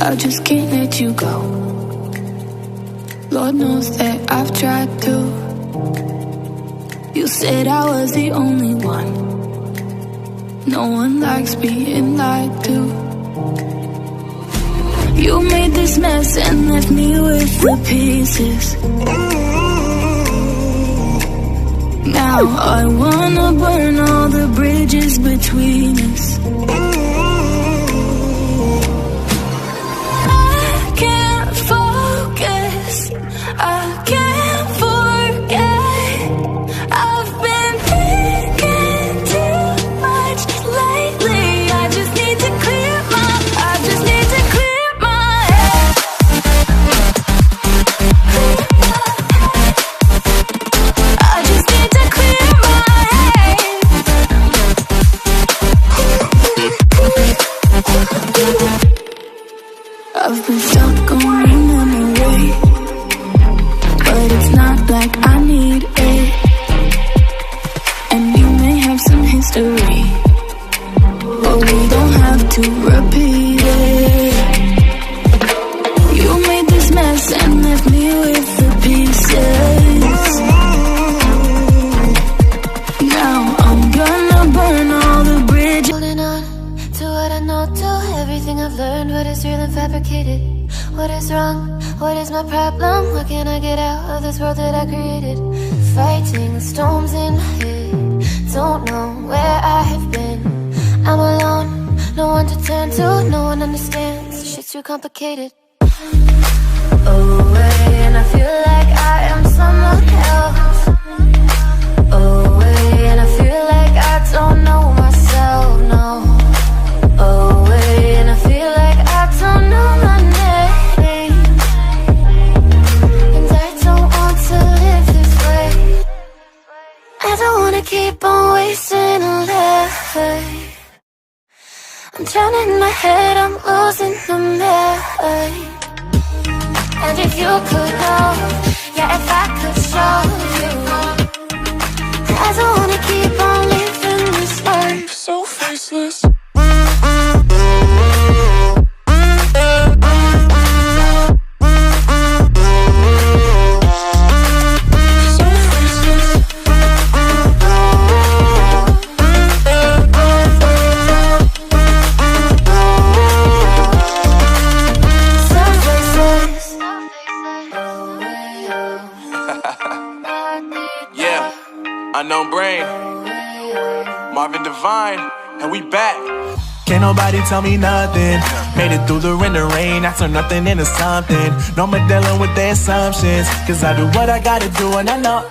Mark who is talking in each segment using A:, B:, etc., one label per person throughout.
A: I just can't let you go. Lord knows that I've tried to. You said I was the only one. No one likes being lied to. You made this mess and left me with the pieces. Now I wanna burn all the bridges between us. I can't focus, I can't forget. I've been thinking too much lately. I just need to clear my head. I just need to clear my head. I've been stuck on your memory, but it's not like I need it. And you may have some history, but we don't have to repeat it. You made this mess and left me with the pieces. Now I'm gonna burn all the bridges.
B: Holding on to what I know, to everything I've learned. What is real and fabricated? What is wrong? What is my problem? What can I get out of this world that I created? Fighting the storms in my head. Don't know where I have been. I'm alone, no one to turn to. No one understands, shit's too complicated. Away, and I feel like I am someone else. Away, and I feel like I don't know myself, no. Away, and I feel like I don't know my name. And I don't want to live this way. I don't wanna keep on wasting a life. I'm drowning in my head, I'm losing the mind. And if you could know, yeah, if I could show you, I don't wanna keep on living this life so faceless.
C: Unknown Brain, Marvin Divine, and we back.
D: Can't nobody tell me nothing. Made it through the rain and rain, I turn nothing into something. No more dealing with their assumptions, cause I do what I gotta do and I know,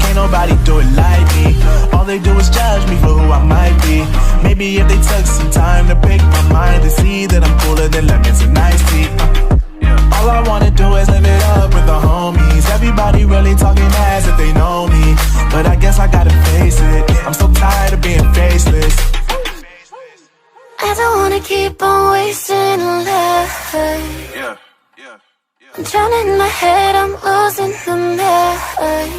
D: can't nobody do it like me. All they do is judge me for who I might be. Maybe if they took some time to pick my mind to see that I'm cooler than lemons and iced tea. All I wanna do is live it up with the homies. Everybody really talking as if they know me, but I guess I gotta face it. I'm so tired of being faceless.
B: I don't wanna keep on wasting a life. I'm drowning in my head, I'm losing the mind.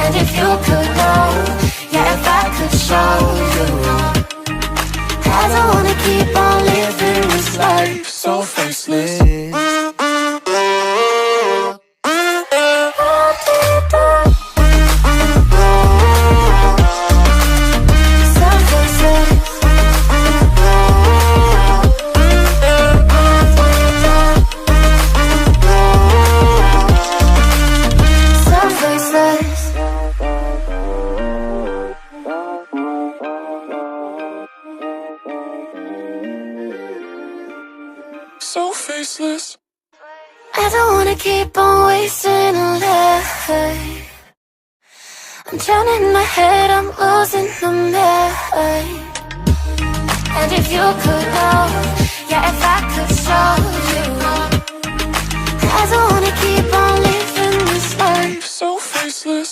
B: And if you could know, yeah, if I could show you, I don't wanna keep on living this life so faceless.
C: So faceless.
B: I don't wanna keep on wasting a life. I'm drowning in my head, I'm losing the mind. And if you could know, yeah, if I could show you, I don't wanna keep on living this life so faceless.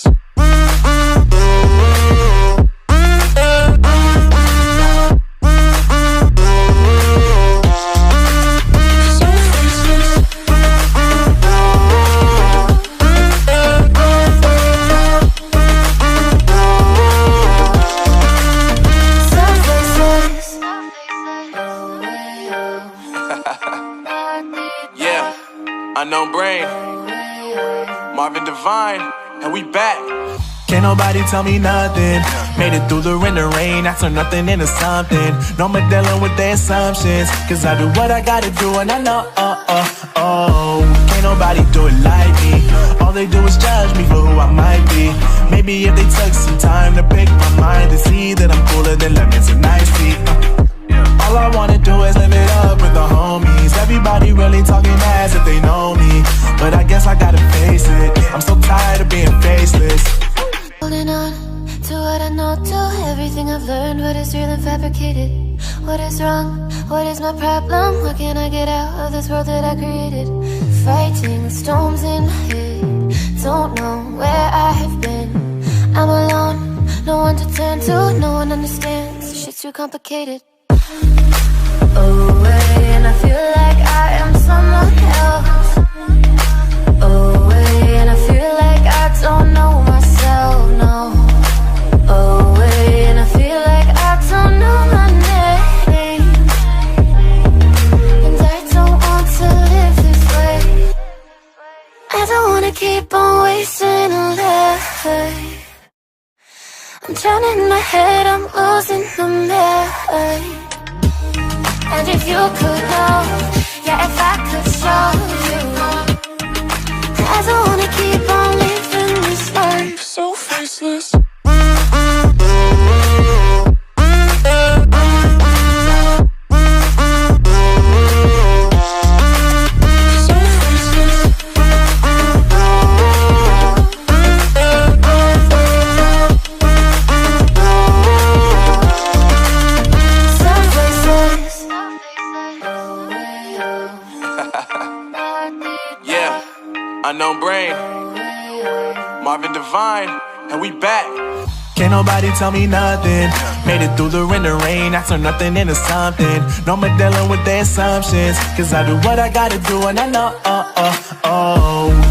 C: Unknown Brain, Marvin Divine, and we back.
D: Can't nobody tell me nothing. Made it through the wind and rain, I turn nothing into something. No more dealing with their assumptions, cause I do what I gotta do and I know, can't nobody do it like me. All they do is judge me for who I might be. Maybe if they took some time to pick my mind to see that I'm cooler than lemons and iced tea. All I wanna do is live it up with the homies. Everybody really talking ass if they know me, but I guess I gotta face it. I'm so tired of being faceless.
B: Holding on to what I know, to everything I've learned. What is real and fabricated? What is wrong? What is my problem? What can I get out of this world that I created? Fighting storms in my head, don't know where I have been. I'm alone, no one to turn to, no one understands. Shit's too complicated. Away, and I feel like I am someone else. Away, and I feel like I don't know myself, no. Away, and I feel like I don't know my name. And I don't want to live this way. I don't wanna keep on wasting a life. I'm drowning in my head, I'm losing the mind. And if you could know, yeah, if I could show you, I don't wanna keep on living this life so faceless.
C: Unknown Brain, Marvin Divine, and we back.
D: Can't nobody tell me nothing. Made it through the wind and rain, I turn nothing into something. No more dealing with their assumptions, cause I do what I gotta do and I know,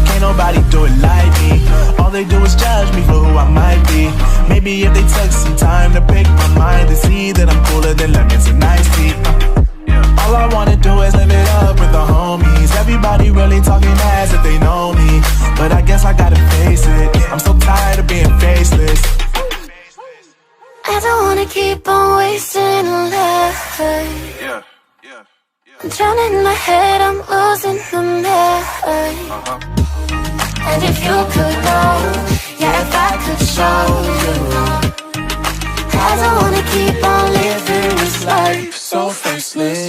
D: can't nobody do it like me. All they do is judge me for who I might be. Maybe if they took some time to pick my mind to see that I'm cooler than lemons and iced tea. All I wanna do is live it up with the homies. Everybody really talking ass if they know me, but I guess I gotta face it. I'm so tired of being faceless.
B: I don't wanna keep on wasting a life. I'm drowning in my head, I'm losing the mind. And if you could know, yeah, if I could show you, I don't wanna keep on living this life so faceless.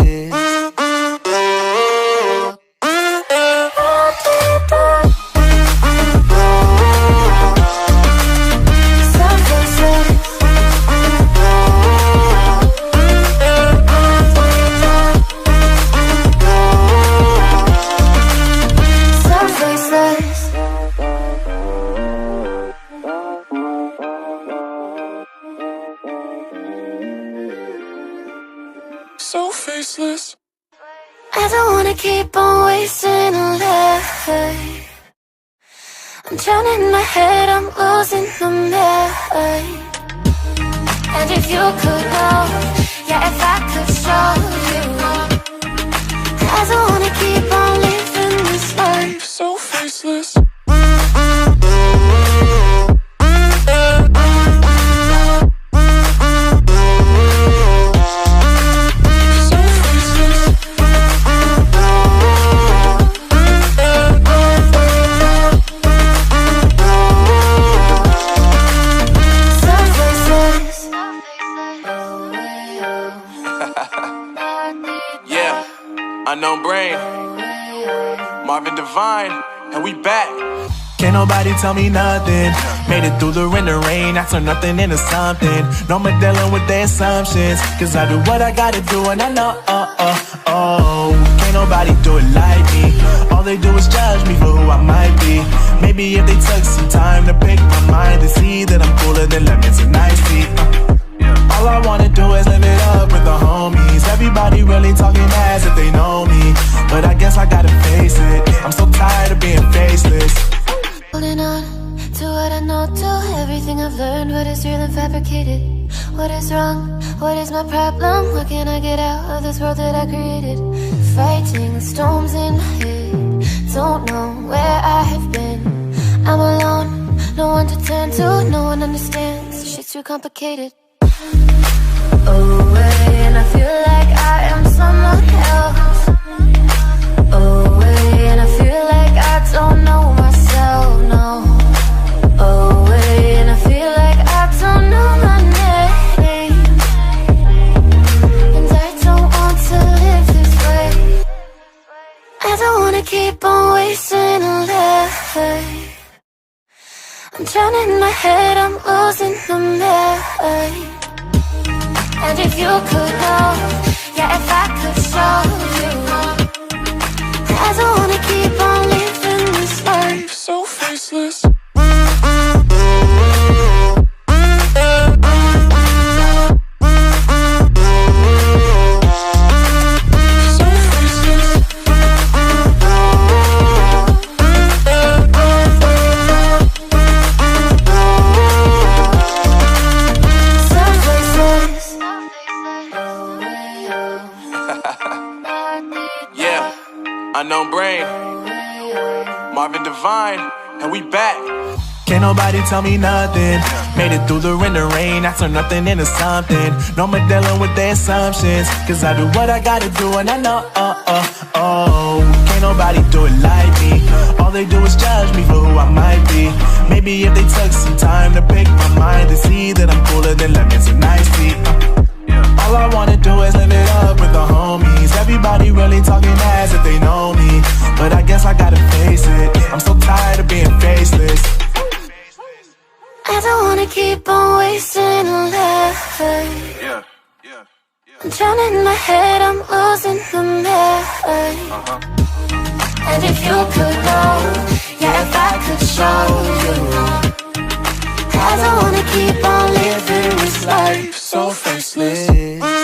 C: So faceless.
B: I don't wanna keep on wasting a life. I'm drowning in my head, I'm losing the mind. And if you could know, yeah, if I could show you, I don't wanna keep on living this life so faceless.
C: Unknown Brain, Marvin Divine, and we back.
D: Can't nobody tell me nothing. Made it through the wind and rain, I turn nothing into something. No more dealing with their assumptions, cause I do what I gotta do and I know, can't nobody do it like me. All they do is judge me for who I might be. Maybe if they took some time to pick my mind to see that I'm cooler than lemons and iced tea. All I wanna do is live it up with the homies. Everybody really talking ass if they know me, but I guess I gotta face it. I'm so tired of being faceless.
B: Holding on to what I know, to everything I've learned. What is real and fabricated? What is wrong? What is my problem? What can I get out of this world that I created? Fighting storms in my head, don't know where I have been. I'm alone, no one to turn to, no one understands. Shit's too complicated. Away, and I feel like I am someone else. Away, and I feel like I don't know myself, no. Away, and I feel like I don't know my name. And I don't want to live this way. I don't wanna keep on wasting a life. I'm drowning in my head, I'm losing the mind. And if you could know, yeah, if I could show you, I don't wanna keep on living this life so faceless.
C: Unknown Brain, Marvin Divine, and we back.
D: Can't nobody tell me nothing. Made it through the rain, I turn nothing into something. No more dealing with their assumptions, cause I do what I gotta do and I know, can't nobody do it like me. All they do is judge me for who I might be. Maybe if they took some time to pick my mind to see that I'm cooler than lemons and iced tea. All I wanna do is live it up with the homies. Everybody really talking as if they know me, but I guess I gotta face it. I'm so tired of being faceless.
B: I don't wanna keep on wasting a life. I'm drowning in my head, I'm losing the mind. And if you could know, yeah, if I could show you, I don't wanna keep on living this life so faceless.